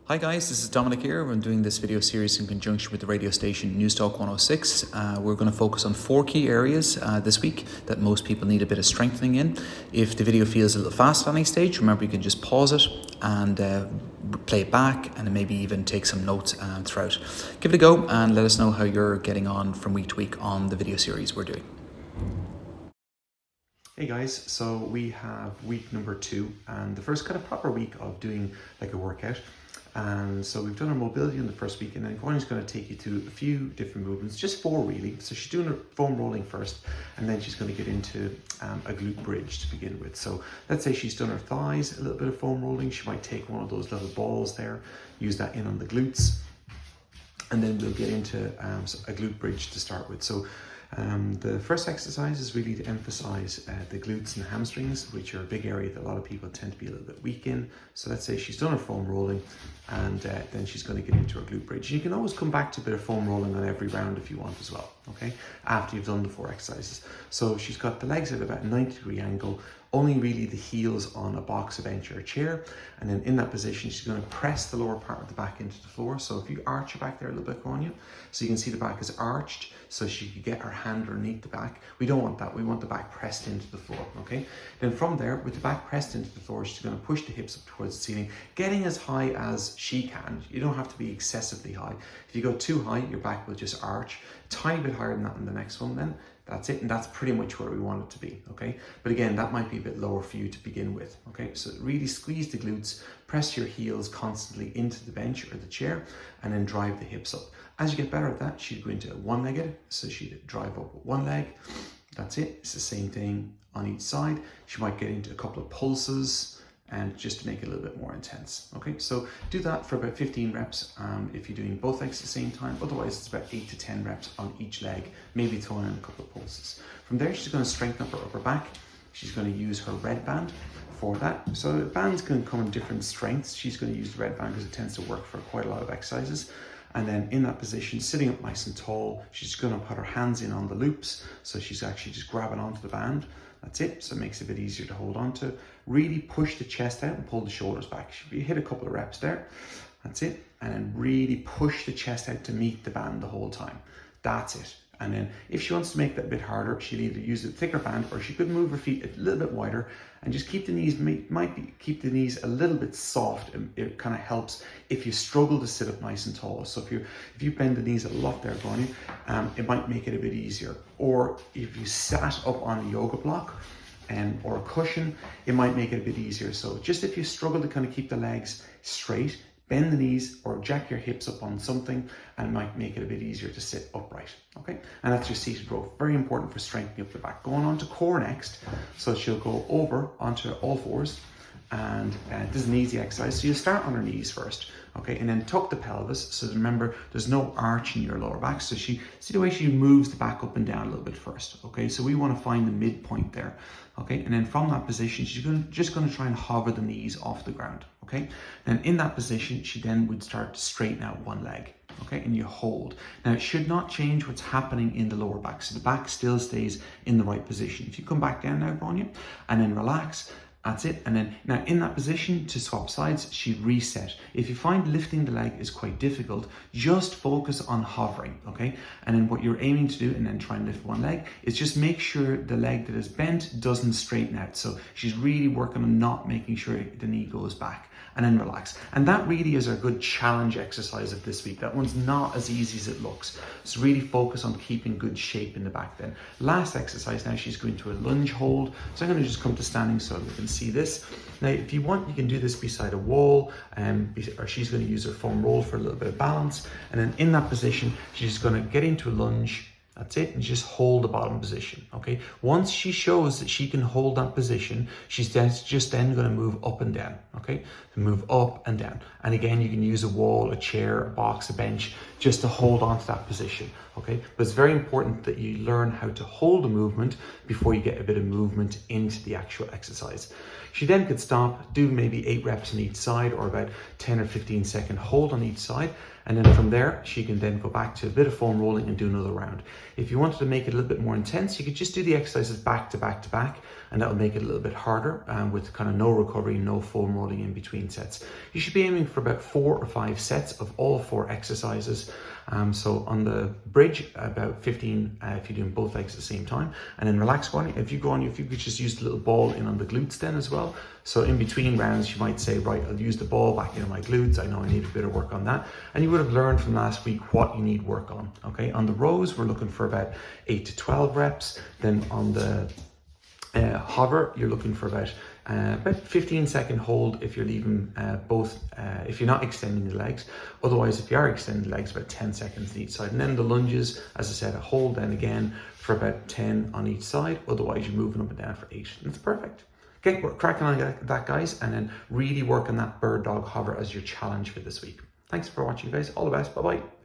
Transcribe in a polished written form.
Hi guys, this is Dominic here. I'm doing this video series in conjunction with the radio station Newstalk 106. We're going to focus on 4 key areas this week that most people need a bit of strengthening in. If the video feels a little fast at any stage, remember you can just pause it and play it back and maybe even take some notes throughout. Give it a go and let us know how you're getting on from week to week on the video series we're doing. Hey guys, so we have week number 2 and the first kind of proper week of doing like a workout. And so we've done our mobility in the first week, and then Gordon's going to take you through a few different movements, just 4 really. So she's doing her foam rolling first, and then she's going to get into a glute bridge to begin with. So let's say she's done her thighs, a little bit of foam rolling. She might take one of those little balls there, use that in on the glutes, and then we'll get into a glute bridge to start with. So the first exercise is really to emphasize the glutes and hamstrings, which are a big area that a lot of people tend to be a little bit weak in. So let's say she's done her foam rolling, and then she's going to get into her glute bridge. You can always come back to a bit of foam rolling on every round if you want as well, okay, after you've done the 4 exercises. So she's got the legs at about a 90-degree angle, only really the heels on a box, a bench or a chair, and then in that position she's going to press the lower part of the back into the floor. So if you arch your back there a little bit, Grania, so you can see the back is arched, so she could get her hand underneath the back. We don't want that, we want the back pressed into the floor, okay? Then from there, with the back pressed into the floor, she's going to push the hips up towards the ceiling, getting as high as she can. You don't have to be excessively high. If you go too high, your back will just arch. A tiny bit higher than that in the next one, then that's it, and that's pretty much where we want it to be, okay? But again, that might be a bit lower for you to begin with, okay? So really squeeze the glutes, press your heels constantly into the bench or the chair, and then drive the hips up. As you get better at that, she'd go into a one-legged, so she'd drive up with one leg. That's it, it's the same thing on each side. She might get into a couple of pulses, and just to make it a little bit more intense, okay? So do that for about 15 reps if you're doing both legs at the same time. Otherwise, it's about 8 to 10 reps on each leg, maybe throwing in a couple of pulses. From there, she's going to strengthen up her upper back. She's going to use her red band for that. So bands can come in different strengths. She's going to use the red band because it tends to work for quite a lot of exercises. And then in that position, sitting up nice and tall, she's going to put her hands in on the loops. So she's actually just grabbing onto the band. That's it, so it makes it a bit easier to hold on to. Really push the chest out and pull the shoulders back. You hit a couple of reps there, that's it. And then really push the chest out to meet the band the whole time. That's it. And then if she wants to make that a bit harder, she'll either use a thicker band or she could move her feet a little bit wider and just keep the knees, keep the knees a little bit soft. And it kind of helps if you struggle to sit up nice and tall. So if you bend the knees a lot there, Bonnie, it might make it a bit easier. Or if you sat up on a yoga block or a cushion, it might make it a bit easier. So just if you struggle to kind of keep the legs straight, bend the knees or jack your hips up on something, and it might make it a bit easier to sit upright, okay? And that's your seated row, very important for strengthening up the back. Going on to core next, so she'll go over onto all fours, and this is an easy exercise. So you start on her knees first, okay, and then tuck the pelvis. So remember, there's no arch in your lower back. So see the way she moves the back up and down a little bit first, okay? So we want to find the midpoint there, okay? And then from that position, she's just going to try and hover the knees off the ground, okay? Then in that position, she then would start to straighten out one leg, okay? And you hold. Now, it should not change what's happening in the lower back. So the back still stays in the right position. If you come back down now, Bronya, and then relax, that's it. And then now in that position to swap sides, she'd reset. If you find lifting the leg is quite difficult, just focus on hovering, okay? And then what you're aiming to do, and then try and lift one leg, is just make sure the leg that is bent doesn't straighten out. So she's really working on not making sure the knee goes back, and then relax. And that really is a good challenge exercise of this week. That one's not as easy as it looks. So really focus on keeping good shape in the back then. Last exercise now, she's going to a lunge hold. So I'm going to just come to standing so we can see this. Now, if you want, you can do this beside a wall, or she's going to use her foam roll for a little bit of balance. And then in that position, she's going to get into a lunge. That's it, and just hold the bottom position, okay? Once she shows that she can hold that position, she's just then going to move up and down, okay? Move up and down. And again, you can use a wall, a chair, a box, a bench, just to hold on to that position, okay? But it's very important that you learn how to hold a movement before you get a bit of movement into the actual exercise. She then could stop, do maybe 8 reps on each side, or about 10 or 15 second hold on each side. And then from there, she can then go back to a bit of foam rolling and do another round. If you wanted to make it a little bit more intense, you could just do the exercises back to back to back, and that'll make it a little bit harder with kind of no recovery, no foam rolling in between sets. You should be aiming for about 4 or 5 sets of all 4 exercises. So on the bridge, about 15 if you're doing both legs at the same time, and then relax one. If you could just use the little ball in on the glutes then as well. So in between rounds, you might say, right, I'll use the ball back into my glutes. I know I need a bit of work on that. And you would have learned from last week what you need work on, okay? On the rows, we're looking for about 8 to 12 reps. Then on the hover, you're looking for about 15-second hold if you're leaving if you're not extending the legs. Otherwise, if you are extending the legs, about 10 seconds on each side. And then the lunges, as I said, a hold then again for about 10 on each side. Otherwise, you're moving up and down for 8. And it's perfect. Okay, we're cracking on that, guys, and then really work on that bird dog hover as your challenge for this week. Thanks for watching, guys. All the best. Bye-bye.